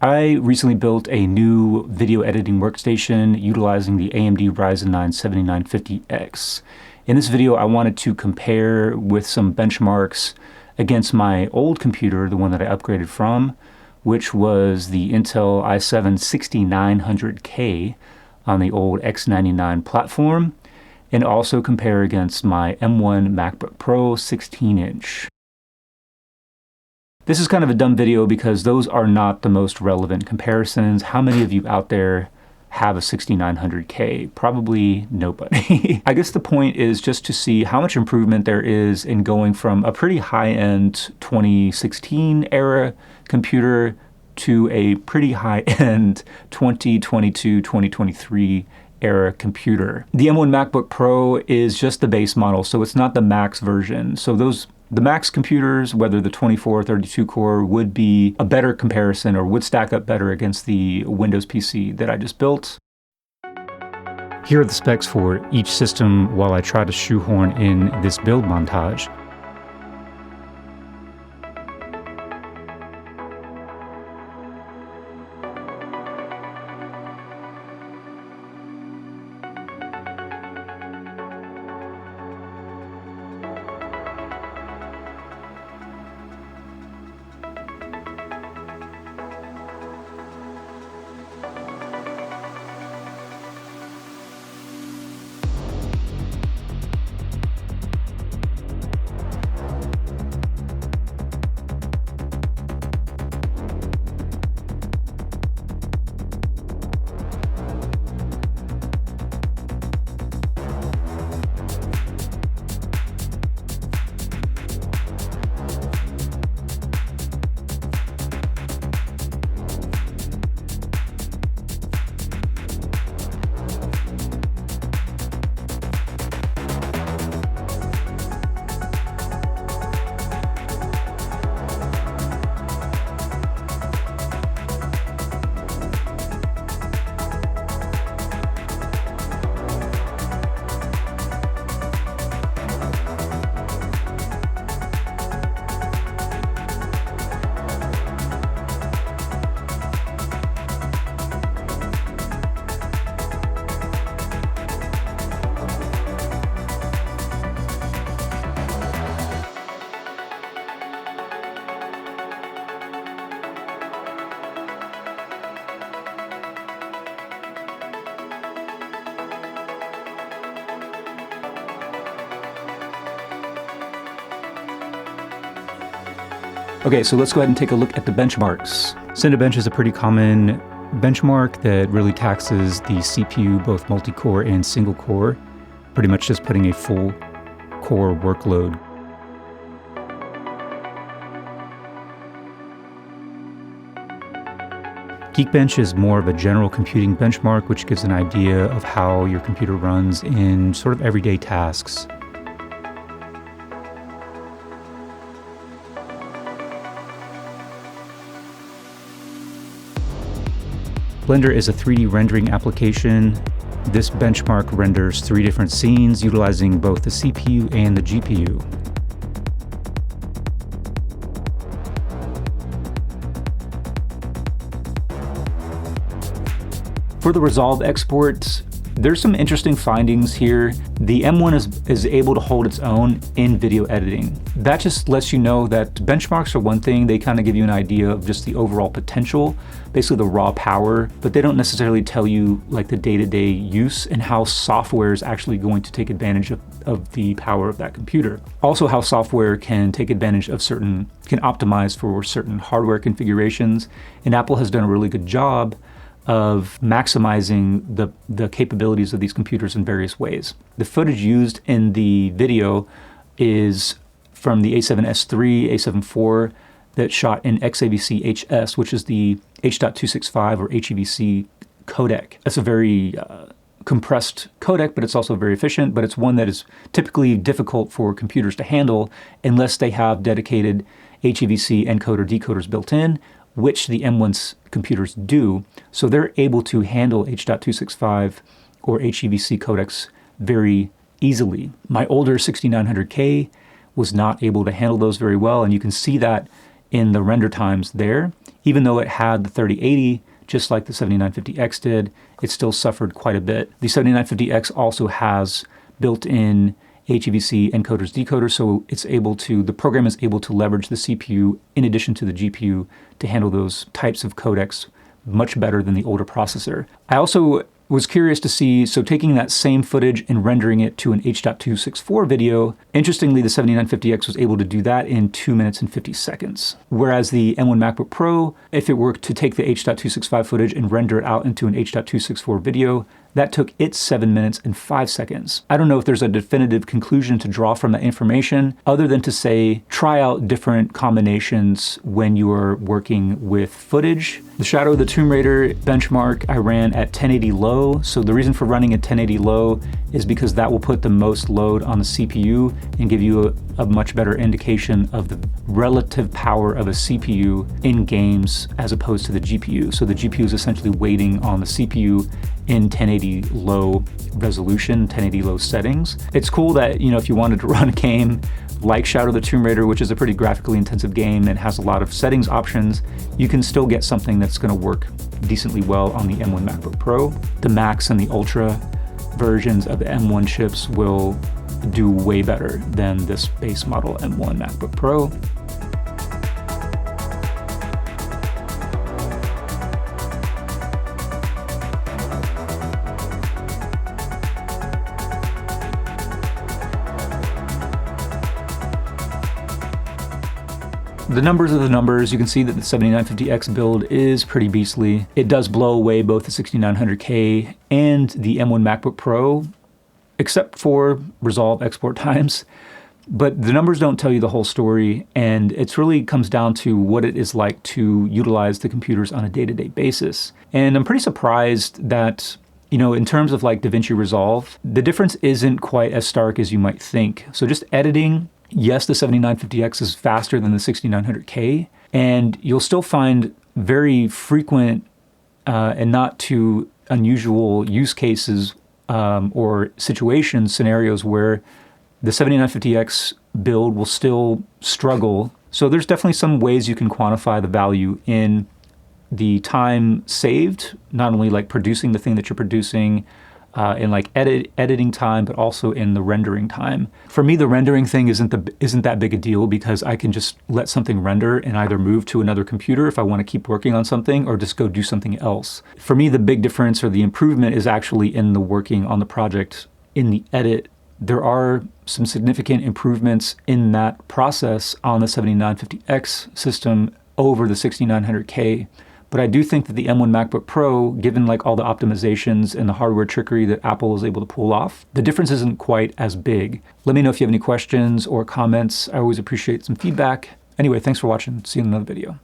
I recently built a new video editing workstation utilizing the AMD Ryzen 9 7950X. In this video, I wanted to compare with some benchmarks against my old computer, the one that I upgraded from, which was the Intel i7-6900K on the old X99 platform, and also compare against my M1 MacBook Pro 16-inch. This is kind of a dumb video because those are not the most relevant comparisons. How many of you out there have a 6900K? Probably nobody. I guess the point is just to see how much improvement there is in going from a pretty high-end 2016 era computer to a pretty high-end 2022, 2023 era computer. The M1 MacBook Pro is just the base model, so it's not the Max version. So the Max computers, whether the 24 or 32 core, would be a better comparison or would stack up better against the Windows PC that I just built. Here are the specs for each system while I try to shoehorn in this build montage. Okay, so let's go ahead and take a look at the benchmarks. Cinebench is a pretty common benchmark that really taxes the CPU, both multi-core and single-core, pretty much just putting a full core workload. Geekbench is more of a general computing benchmark, which gives an idea of how your computer runs in sort of everyday tasks. Blender is a 3D rendering application. This benchmark renders 3 different scenes utilizing both the CPU and the GPU. For the Resolve export, there's some interesting findings here. The M1 is able to hold its own in video editing. That just lets you know that benchmarks are one thing. They kind of give you an idea of just the overall potential, basically the raw power, but they don't necessarily tell you like the day-to-day use and how software is actually going to take advantage of the power of that computer. Also how software can take advantage of can optimize for certain hardware configurations. And Apple has done a really good job of maximizing the capabilities of these computers in various ways. The footage used in the video is from the A7S III, A7 IV that shot in XAVC-HS, which is the H.265 or HEVC codec. That's a very compressed codec, but it's also very efficient, but it's one that is typically difficult for computers to handle unless they have dedicated HEVC encoder decoders built in, which the M1's computers do. So they're able to handle H.265 or HEVC codecs very easily. My older 6900K was not able to handle those very well, and you can see that in the render times there. Even though it had the 3080, just like the 7950X did, it still suffered quite a bit. The 7950X also has built-in HEVC encoders decoders, so the program is able to leverage the CPU in addition to the GPU to handle those types of codecs much better than the older processor. I also was curious to see, so taking that same footage and rendering it to an H.264 video, interestingly, the 7950X was able to do that in 2 minutes and 50 seconds. Whereas the M1 MacBook Pro, if it were to take the H.265 footage and render it out into an H.264 video, that took it 7 minutes and 5 seconds. I don't know if there's a definitive conclusion to draw from that information, other than to say, try out different combinations when you are working with footage. The Shadow of the Tomb Raider benchmark I ran at 1080 low. So the reason for running at 1080 low is because that will put the most load on the CPU and give you a much better indication of the relative power of a CPU in games as opposed to the GPU. So the GPU is essentially waiting on the CPU in 1080 low resolution, 1080 low settings. It's cool that, you know, if you wanted to run a game like Shadow of the Tomb Raider, which is a pretty graphically intensive game and has a lot of settings options, you can still get something that's going to work decently well on the M1 MacBook Pro. The Max and the Ultra versions of the M1 chips will do way better than this base model M1 MacBook Pro. The numbers are the numbers. You can see that the 7950X build is pretty beastly. It does blow away both the 6900K and the M1 MacBook Pro, except for resolve export times. But the numbers don't tell you the whole story, and it really comes down to what it is like to utilize the computers on a day-to-day basis. And I'm pretty surprised that, you know, in terms of like DaVinci Resolve, the difference isn't quite as stark as you might think. So just editing, yes, the 7950X is faster than the 6900K, and you'll still find very frequent and not too unusual use cases or situations, scenarios where the 7950X build will still struggle. So there's definitely some ways you can quantify the value in the time saved, not only like producing the thing that you're producing, in like editing time, but also in the rendering time. For me, the rendering thing isn't that big a deal because I can just let something render and either move to another computer if I want to keep working on something or just go do something else. For me, the big difference or the improvement is actually in the working on the project in the edit. There are some significant improvements in that process on the 7950X system over the 6900K. But I do think that the M1 MacBook Pro, given like all the optimizations and the hardware trickery that Apple is able to pull off, the difference isn't quite as big. Let me know if you have any questions or comments. I always appreciate some feedback. Anyway, thanks for watching. See you in another video.